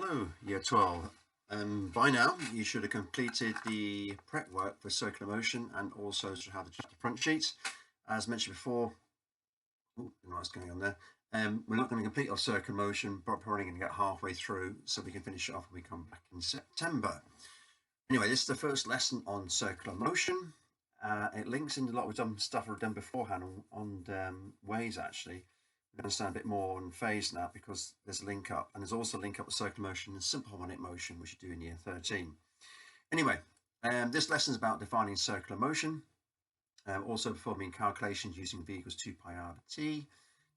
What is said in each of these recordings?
Hello, Year 12. By now, you should have completed the prep work for circular motion and also should have the front sheets. As mentioned before, don't know what's going on there. We're not going to complete our circular motion, but probably going to get halfway through so we can finish it off when we come back in September. Anyway, this is the first lesson on circular motion. It links into a lot of stuff we've done beforehand on Waze, actually. We understand a bit more on phase now because there's a link up, and there's also a link up with circular motion and simple harmonic motion, which you do in year 13. Anyway, this lesson is about defining circular motion, also performing calculations using v equals 2 pi r t,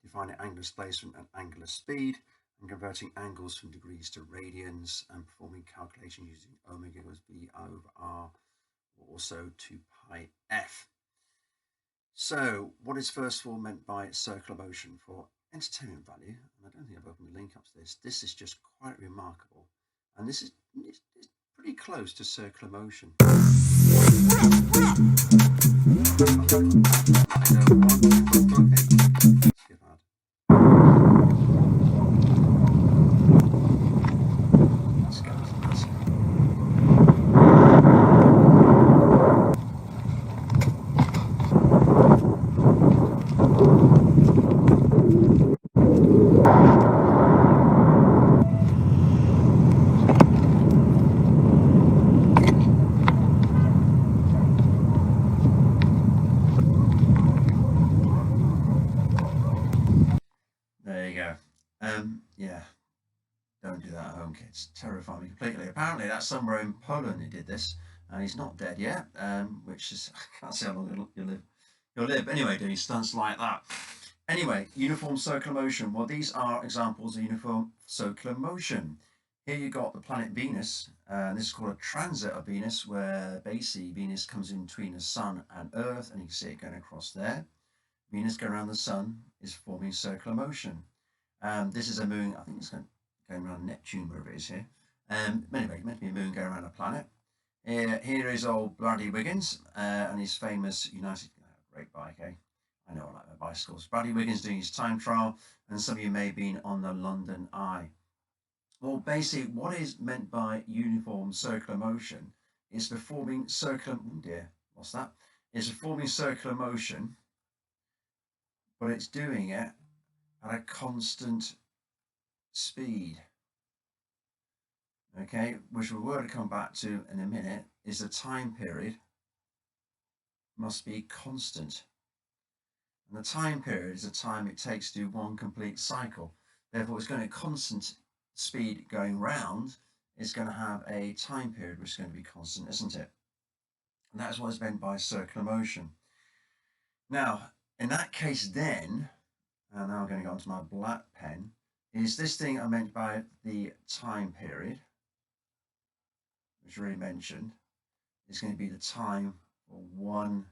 defining angular displacement and angular speed, and converting angles from degrees to radians, and performing calculations using omega equals v over r, or also 2 pi f. So, what is first of all meant by circular motion for entertainment value? And I don't think I've opened the link up to this. This is just quite remarkable, and this is it's pretty close to circular motion. Yeah, don't do that at home, kids. Terrify me completely. Apparently, that's somewhere in Poland who did this, and he's not dead yet. Which is, I can't see how long you'll live. You'll live anyway, doing stunts like that. Anyway, uniform circular motion. Well, these are examples of uniform circular motion. Here you got the planet Venus. This is called a transit of Venus, where basically Venus comes in between the Sun and Earth, and you can see it going across there. Venus going around the Sun is forming circular motion. This is a moon. I think it's going around Neptune, wherever it is here. Anyway, meant to be a moon going around a planet. Here is old Bradley Wiggins and his famous United. Great bike, eh? I know I like my bicycles. Bradley Wiggins doing his time trial, and some of you may have been on the London Eye. Well, basically, what is meant by uniform circular motion is performing circular. Oh dear, what's that? It's performing circular motion, but it's doing it at a constant speed. Okay, which we're going to come back to in a minute, is the time period must be constant. And the time period is the time it takes to do one complete cycle. Therefore, it's going to constant speed going round. It's going to have a time period which is going to be constant, isn't it? And that's what is meant by circular motion. Now, in that case then, and now I'm going to go onto my black pen, is this thing I meant by the time period, which I already mentioned, is going to be the time for one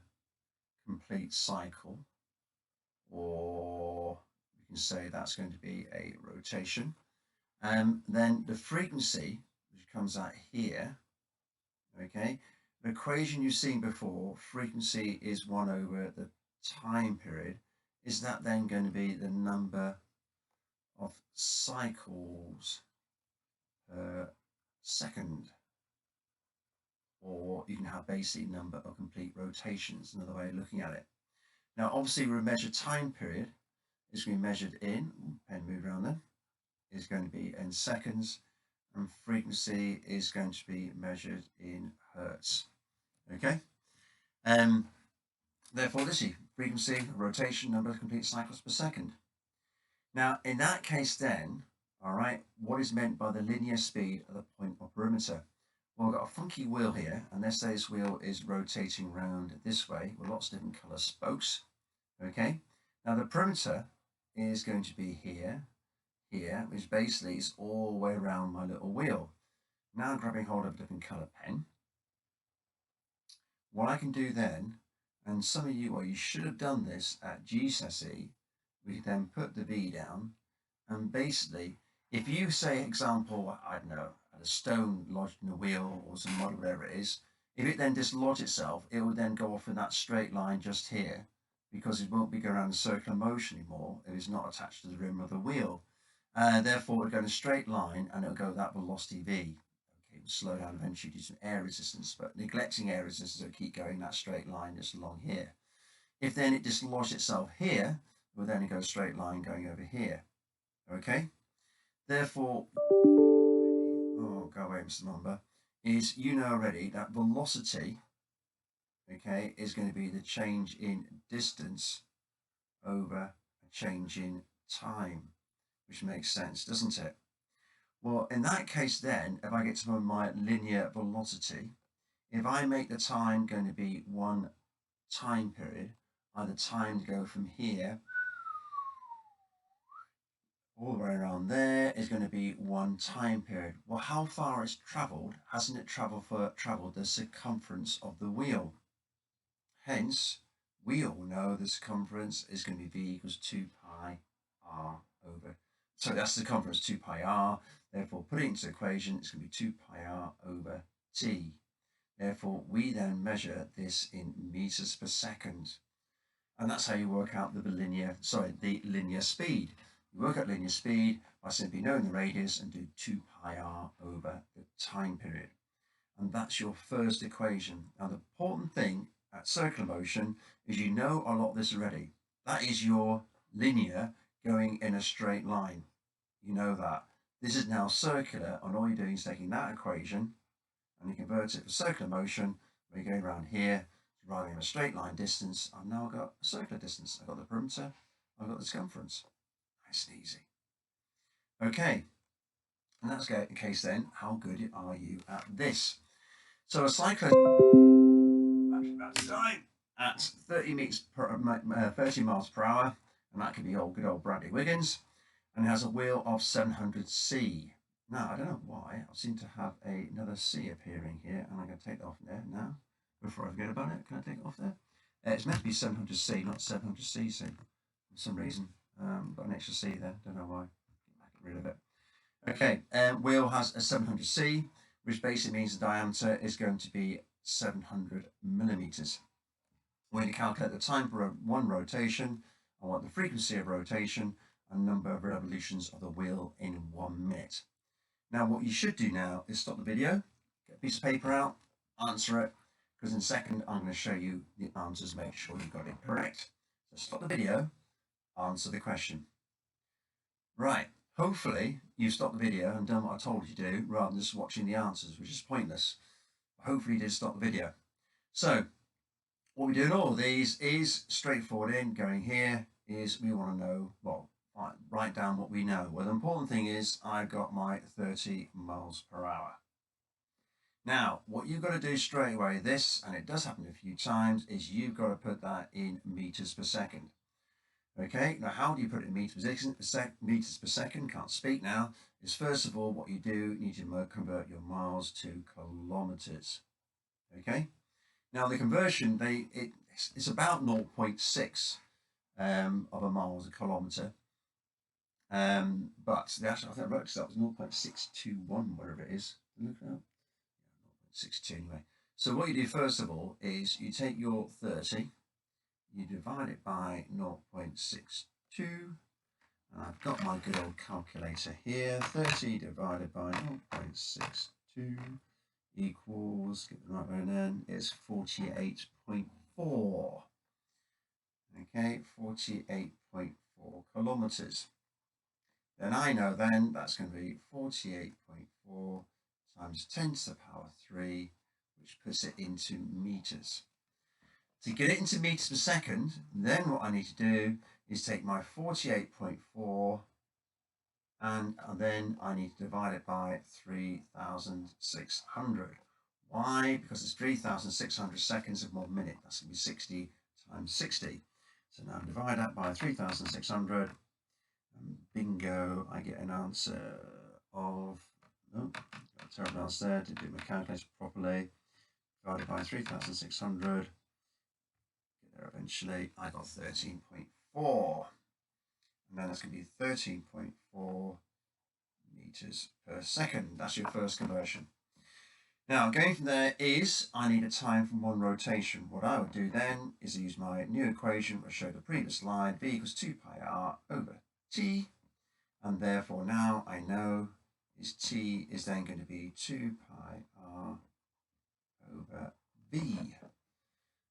complete cycle, or you can say that's going to be a rotation. Then the frequency, which comes out here, okay, the equation you've seen before, frequency is 1 over the time period. Is that then going to be the number of cycles per second? Or you can have basic number of complete rotations, another way of looking at it. Now, obviously, we measure time period is going to be measured in, pen move around then, is going to be in seconds, and frequency is going to be measured in hertz. Okay? Therefore, this is frequency, rotation, number of complete cycles per second. Now, in that case then, all right, what is meant by the linear speed of the point of perimeter? Well, we've got a funky wheel here, and let's say this wheel is rotating around this way with lots of different color spokes. Okay, now the perimeter is going to be here, which basically is all the way around my little wheel. Now I'm grabbing hold of a different color pen. What I can do then, and some of you, well, you should have done this at GCSE, we can then put the V down, and basically, if you say, example, I don't know, a stone lodged in a wheel or some model, whatever it is, if it then dislodges itself, it will then go off in that straight line just here, because it won't be going around in circular motion anymore if it's not attached to the rim of the wheel. Therefore, it'll go in a straight line and it'll go that velocity v. Okay, it will slow down eventually due to air resistance, but neglecting air resistance, it'll keep going that straight line just along here. If then it dislodges itself here, it will then go a straight line going over here. Okay? Therefore, oh, go away, Mr. Number, is you know already that velocity, okay, is going to be the change in distance over a change in time, which makes sense, doesn't it? Well, in that case then, if I get to my linear velocity, if I make the time going to be one time period, the time to go from here all the way around there is going to be one time period. Well, how far it's traveled? Hasn't it traveled the circumference of the wheel? Hence, we all know the circumference is going to be v equals 2 pi r over. So that's the circumference 2 pi r. Therefore, put it into the equation, it's going to be 2 pi r over t. Therefore, we then measure this in meters per second. And that's how you work out the linear speed. You work out linear speed by simply knowing the radius and do 2 pi r over the time period. And that's your first equation. Now, the important thing at circular motion is you know a lot of this already. That is your linear going in a straight line. You know that. This is now circular, and all you're doing is taking that equation and you convert it for circular motion, where you're going around here, rather than a straight line distance, I've now got a circular distance. I've got the perimeter, I've got the circumference. Nice and easy. Okay, and that's the case then, how good are you at this? So a cyclist about to die at 30 miles per hour, and that could be good old Bradley Wiggins, and has a wheel of 700C. Now, I don't know why, I seem to have another C appearing here, and I'm going to take that off there now. Before I forget about it, can I take it off there? It's meant to be 700C, not 700cc. For some reason, got an extra C there. Don't know why. Get rid of it. Okay, wheel has a 700C, which basically means the diameter is going to be 700 millimeters. We're going to calculate the time for one rotation. I want the frequency of rotation and number of revolutions of the wheel in 1 minute. Now, what you should do now is stop the video, get a piece of paper out, answer it, because in a second I'm going to show you the answers, make sure you got it correct. So stop the video, answer the question. Right, hopefully you stopped the video and done what I told you to do, rather than just watching the answers, which is pointless. Hopefully you did stop the video. So what we do in all of these is straightforward. Going here is we want to know, well, write down what we know. Well, the important thing is I've got my 30 miles per hour. Now, what you've got to do straight away, and it does happen a few times, is you've got to put that in meters per second. Okay, now how do you put it in meters per second? Can't speak now. Is first of all, what you do, you need to convert your miles to kilometers. Okay, now the conversion, it's about 0.6 of a mile is a kilometer. But the actual, I think I wrote that was 0.621, whatever it is. Look it up. 0.62 anyway. So what you do first of all is you take your 30, you divide it by 0.62, and I've got my good old calculator here. 30 divided by 0.62 equals, get the right one in, is 48.4. Okay, 48.4 kilometers. Then I know then that's going to be 48.4 times 10 to the power 3, which puts it into meters. To get it into meters per second, then what I need to do is take my 48.4 and then I need to divide it by 3,600. Why? Because it's 3,600 seconds of 1 minute. That's going to be 60 times 60. So now divide that by 3,600. And bingo, I get an answer of, oh, got a terrible answer there, didn't do my calculator properly. Divided by 3,600. Get there eventually. I got 13.4. And then that's going to be 13.4 meters per second. That's your first conversion. Now, going from there is, I need a time from one rotation. What I would do then is use my new equation, which I showed the previous slide, v equals 2 pi r over t. And therefore now I know is t is then going to be 2 pi r over v.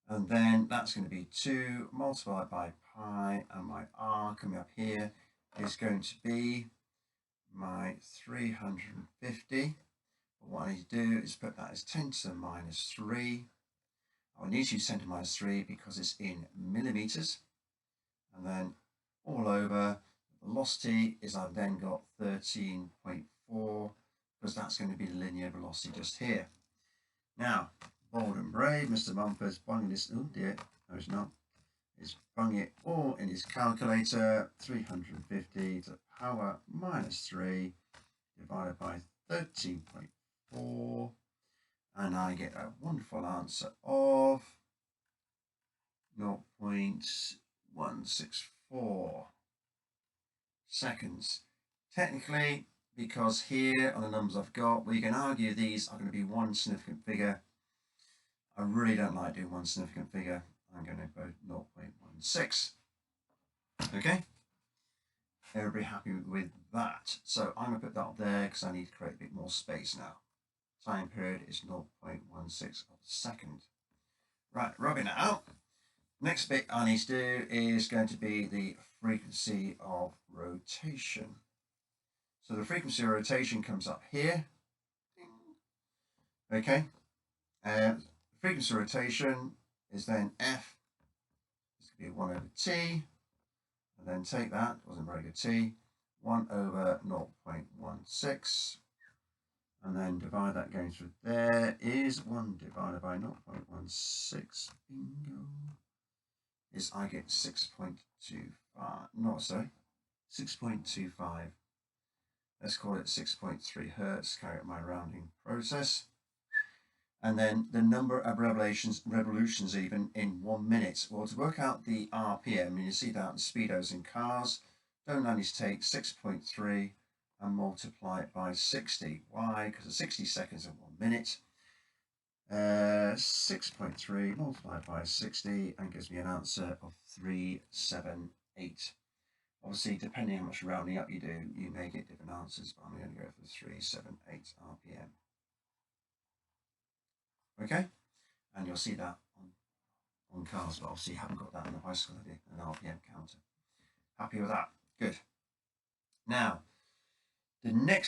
And then that's going to be 2 multiplied by pi, and my r coming up here is going to be my 350. But what I need to do is put that as 10 to the minus 3. I need to use 10 to the minus 3 because it's in millimeters. And then all over, velocity is I've then got 13.4, because that's going to be the linear velocity just here. Now, bold and brave, Mr. Mumford's bunging this, oh dear, no it's not, is bunging it all in his calculator. 350 to the power minus 3 divided by 13.4, and I get a wonderful answer of 0.164 seconds. Technically, because here on the numbers I've got, we can argue these are going to be one significant figure. I really don't like doing one significant figure. I'm going to go 0.16. Okay, everybody happy with that? So I'm going to put that up there because I need to create a bit more space now. Time period is 0.16 of a second. Right, rubbing it out. Next bit I need to do is going to be the frequency of rotation. So the frequency of rotation comes up here. Okay, and frequency of rotation is then f. This could be 1 over t, and then take that, wasn't very good t, 1 over 0.16, and then divide that going through there is 1 divided by 0.16, bingo, is I get 6.25, not so, 6.25. Let's call it 6.3 hertz, carry out my rounding process. And then the number of revolutions even in 1 minute. Well, to work out the RPM, and you see that in speedos in cars, don't only take 6.3 and multiply it by 60. Why? Because it's 60 seconds in 1 minute. 6.3 multiplied by 60 and gives me an answer of 378. Obviously, depending on how much rounding up you do, you may get different answers, but I'm going to go for 378 RPM. Okay, and you'll see that on cars, but obviously you haven't got that on the bicycle, have you? An RPM counter. Happy with that? Good. Now, the next